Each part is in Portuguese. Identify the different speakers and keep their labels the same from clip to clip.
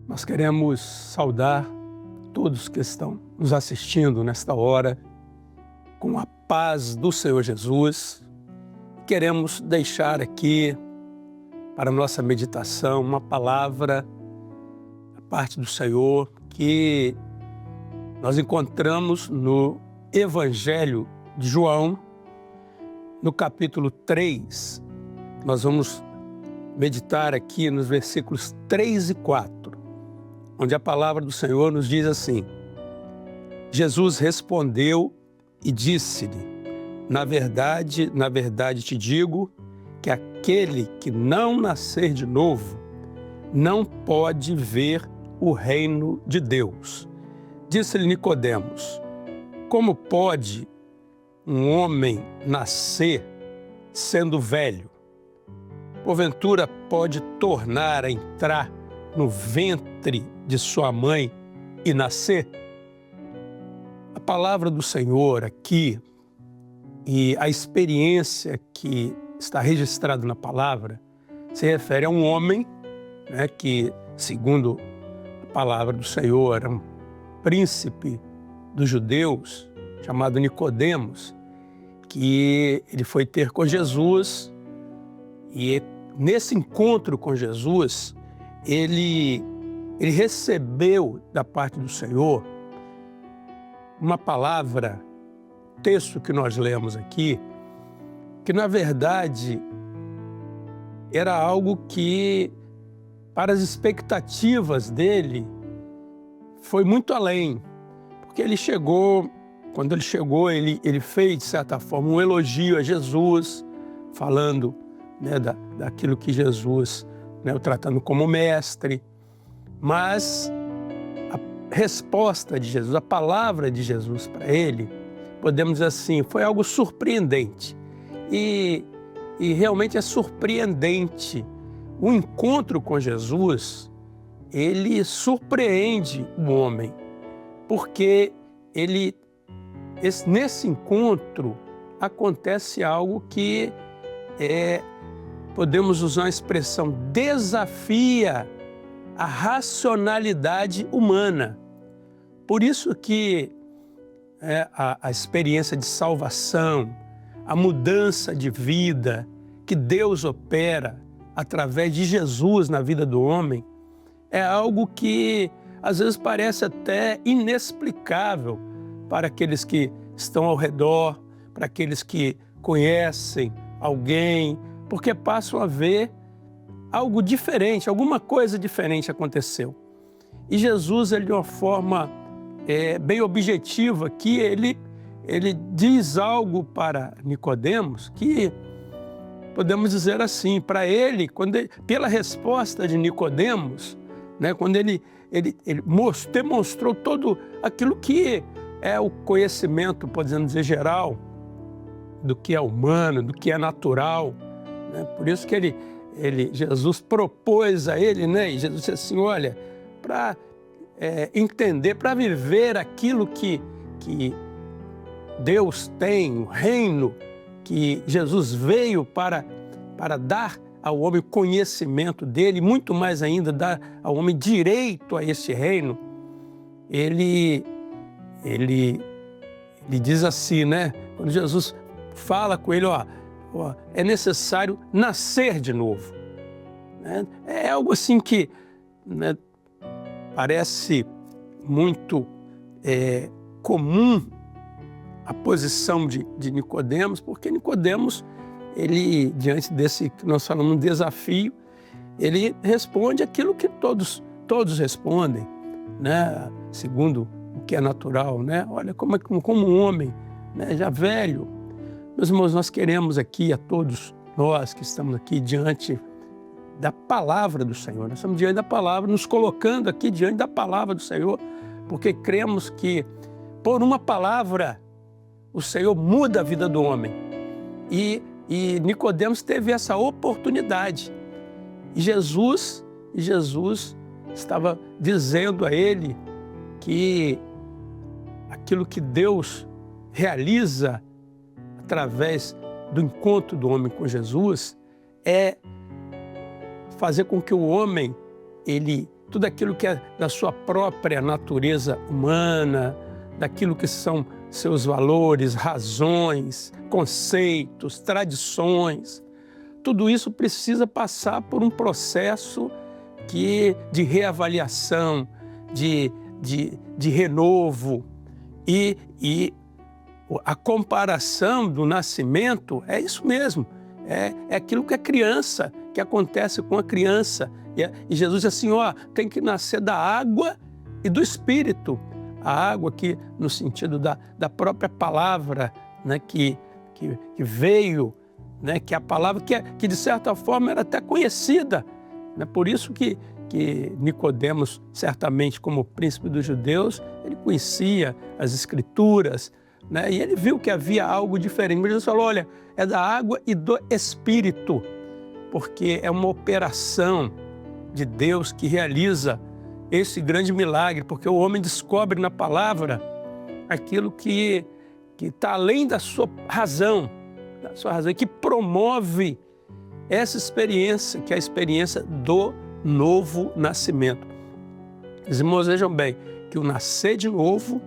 Speaker 1: Nós queremos saudar todos que estão nos assistindo nesta hora com a paz do Senhor Jesus. Queremos deixar aqui para a nossa meditação uma palavra da parte do Senhor que nós encontramos no Evangelho de João, no capítulo 3. Nós vamos meditar aqui nos versículos 3 e 4, onde a palavra do Senhor nos diz assim: Jesus respondeu e disse-lhe: na verdade te digo que aquele que não nascer de novo não pode ver o reino de Deus. Disse-lhe Nicodemos: como pode um homem nascer sendo velho? Porventura pode tornar a entrar no ventre de sua mãe e nascer? A palavra do Senhor aqui e a experiência que está registrada na palavra se refere a um homem, que, segundo a palavra do Senhor, era um príncipe dos judeus, chamado Nicodemos, que ele foi ter com Jesus e nesse encontro com Jesus, ele recebeu da parte do Senhor uma palavra, texto que nós lemos aqui, que na verdade era algo que, para as expectativas dele, foi muito além. Porque quando ele chegou, ele fez, de certa forma, um elogio a Jesus, falando daquilo que Jesus, o tratando como mestre. Mas a resposta de Jesus, a palavra de Jesus para ele, podemos dizer assim, foi algo surpreendente. E realmente é surpreendente. O encontro com Jesus, ele surpreende o homem, porque nesse encontro acontece algo que podemos usar uma expressão, desafia a racionalidade humana. Por isso que a experiência de salvação, a mudança de vida que Deus opera através de Jesus na vida do homem, é algo que às vezes parece até inexplicável para aqueles que estão ao redor, para aqueles que conhecem alguém, porque passam a ver algo diferente, alguma coisa diferente aconteceu. E Jesus, de uma forma bem objetiva, que ele diz algo para Nicodemos que podemos dizer assim, para ele, pela resposta de Nicodemos, quando ele demonstrou todo aquilo que é o conhecimento, podemos dizer, geral, do que é humano, do que é natural. Por isso que Jesus propôs a ele, e Jesus disse assim, olha, para entender, para viver aquilo que Deus tem, o reino, que Jesus veio para dar ao homem o conhecimento dele, muito mais ainda, dar ao homem direito a esse reino. Ele diz assim, quando Jesus fala com ele, é necessário nascer de novo. É algo assim que parece muito comum a posição de Nicodemos, porque Nicodemos, ele, diante desse que nós falamos, um desafio, ele responde aquilo que todos respondem, segundo o que é natural, Olha, como um homem, já velho. Meus irmãos, nós queremos aqui, a todos nós que estamos aqui diante da palavra do Senhor, nós estamos diante da palavra, nos colocando aqui diante da palavra do Senhor, porque cremos que por uma palavra o Senhor muda a vida do homem. E Nicodemos teve essa oportunidade. E Jesus estava dizendo a ele que aquilo que Deus realiza através do encontro do homem com Jesus é fazer com que o homem ele tudo aquilo que é da sua própria natureza humana, daquilo que são seus valores, razões, conceitos, tradições. Tudo isso precisa passar por um processo de reavaliação, de renovo. E a comparação do nascimento é isso mesmo, é aquilo que é criança, que acontece com a criança. E Jesus diz assim, tem que nascer da água e do Espírito. A água aqui no sentido da própria palavra, né, que veio, né, que a palavra que de certa forma era até conhecida. Né? Por isso que Nicodemos, certamente como príncipe dos judeus, ele conhecia as Escrituras, né? E ele viu que havia algo diferente. Mas Jesus falou, olha, é da água e do Espírito, porque é uma operação de Deus que realiza esse grande milagre, porque o homem descobre na palavra aquilo que está além da sua razão, e que promove essa experiência, que é a experiência do novo nascimento. Os irmãos, vejam bem, que o nascer de novo,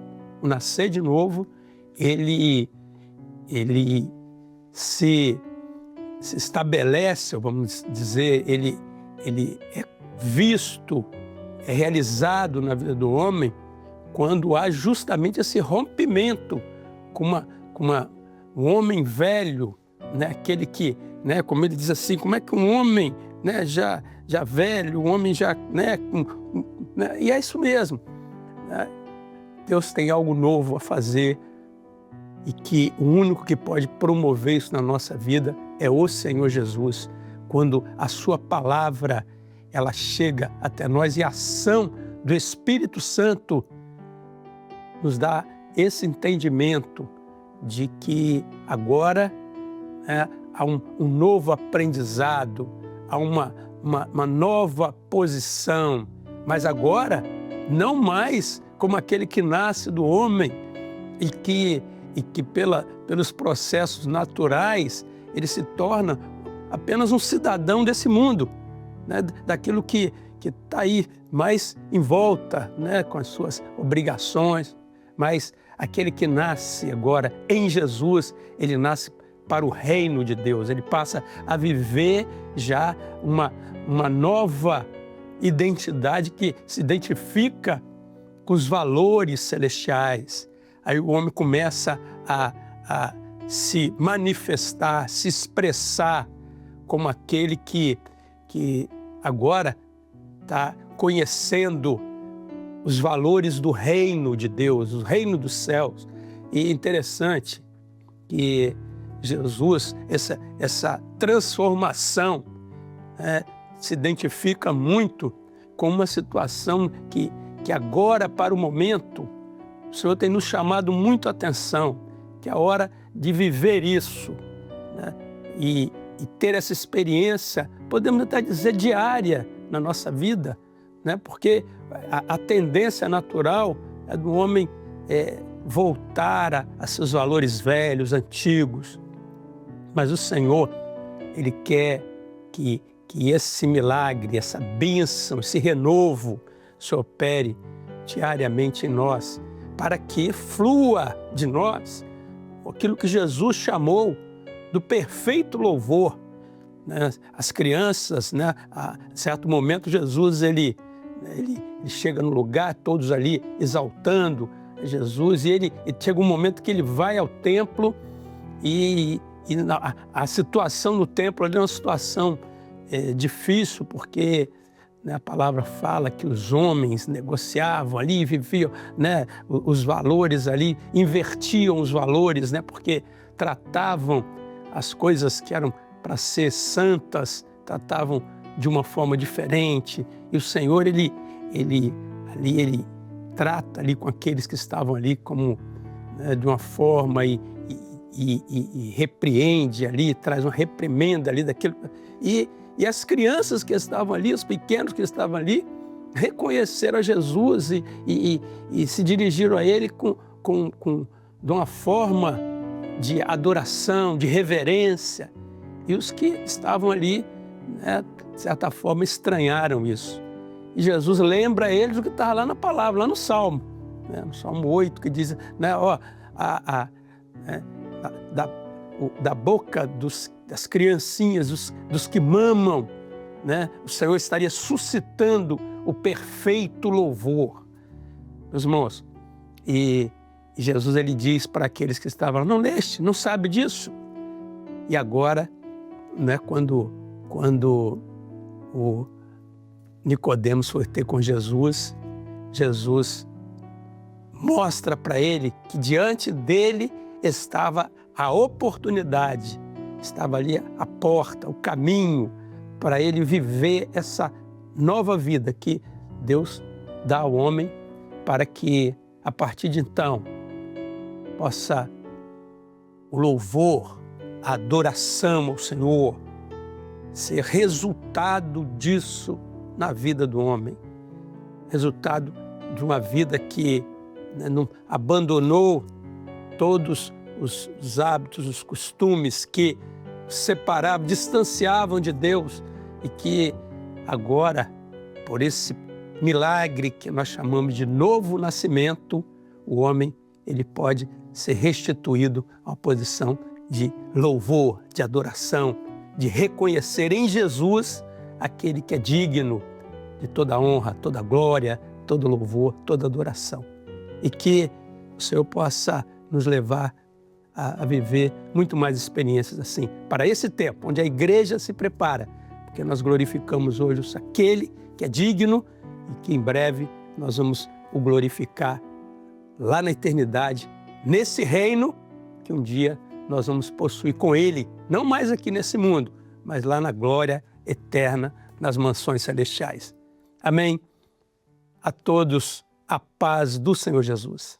Speaker 1: ele se estabelece, vamos dizer, ele é visto, é realizado na vida do homem quando há justamente esse rompimento com um homem velho, né? Aquele que, né, como ele diz assim, como é que um homem, né, já velho, um homem já, né, e é isso mesmo, né? Deus tem algo novo a fazer e que o único que pode promover isso na nossa vida é o Senhor Jesus, quando a sua palavra ela chega até nós e a ação do Espírito Santo nos dá esse entendimento de que agora, né, há um novo aprendizado, há uma nova posição, mas agora não mais como aquele que nasce do homem e que pelos processos naturais ele se torna apenas um cidadão desse mundo, né, daquilo que está aí mais em volta, né, com as suas obrigações, mas aquele que nasce agora em Jesus, ele nasce para o reino de Deus, ele passa a viver já uma nova identidade que se identifica com os valores celestiais. Aí o homem começa a se manifestar, se expressar como aquele que agora está conhecendo os valores do reino de Deus, o reino dos céus. E é interessante que Jesus, essa transformação, se identifica muito com uma situação que agora, para o momento, o Senhor tem nos chamado muito a atenção, que é a hora de viver isso, né? E ter essa experiência, podemos até dizer diária na nossa vida, né? Porque a tendência natural é do homem voltar a seus valores velhos, antigos. Mas o Senhor, Ele quer que esse milagre, essa bênção, esse renovo se opere diariamente em nós, para que flua de nós aquilo que Jesus chamou do perfeito louvor, né? As crianças, né? A certo momento Jesus ele chega no lugar, todos ali exaltando Jesus, e chega um momento que ele vai ao templo e a situação no templo ali é uma situação difícil, porque, né, a palavra fala que os homens negociavam ali, viviam, né, os valores ali, invertiam os valores, né, porque tratavam as coisas que eram para ser santas, tratavam de uma forma diferente. E o Senhor, ele trata ali com aqueles que estavam ali como, né, de uma forma e repreende ali, traz uma reprimenda ali daquilo. E as crianças que estavam ali, os pequenos que estavam ali, reconheceram a Jesus e se dirigiram a Ele de uma forma de adoração, de reverência. E os que estavam ali, né, de certa forma, estranharam isso. E Jesus lembra eles do que estava lá na palavra, lá no Salmo, né? No Salmo 8, que diz, né, ó, da boca das criancinhas, dos que mamam, né, o Senhor estaria suscitando o perfeito louvor. Meus irmãos, e Jesus ele diz para aqueles que estavam lá, não leste, não sabe disso? E agora, né, quando o Nicodemos foi ter com Jesus, Jesus mostra para ele que diante dele estava a oportunidade, estava ali a porta, o caminho para ele viver essa nova vida que Deus dá ao homem para que, a partir de então, possa o louvor, a adoração ao Senhor ser resultado disso na vida do homem, resultado de uma vida que, né, não abandonou todos os hábitos, os costumes que separavam, distanciavam de Deus e que agora, por esse milagre que nós chamamos de novo nascimento, o homem ele pode ser restituído a uma posição de louvor, de adoração, de reconhecer em Jesus aquele que é digno de toda honra, toda glória, todo louvor, toda adoração. E que o Senhor possa nos levar a viver muito mais experiências assim, para esse tempo, onde a igreja se prepara, porque nós glorificamos hoje aquele que é digno e que em breve nós vamos o glorificar lá na eternidade, nesse reino que um dia nós vamos possuir com Ele, não mais aqui nesse mundo, mas lá na glória eterna, nas mansões celestiais. Amém? A todos, a paz do Senhor Jesus.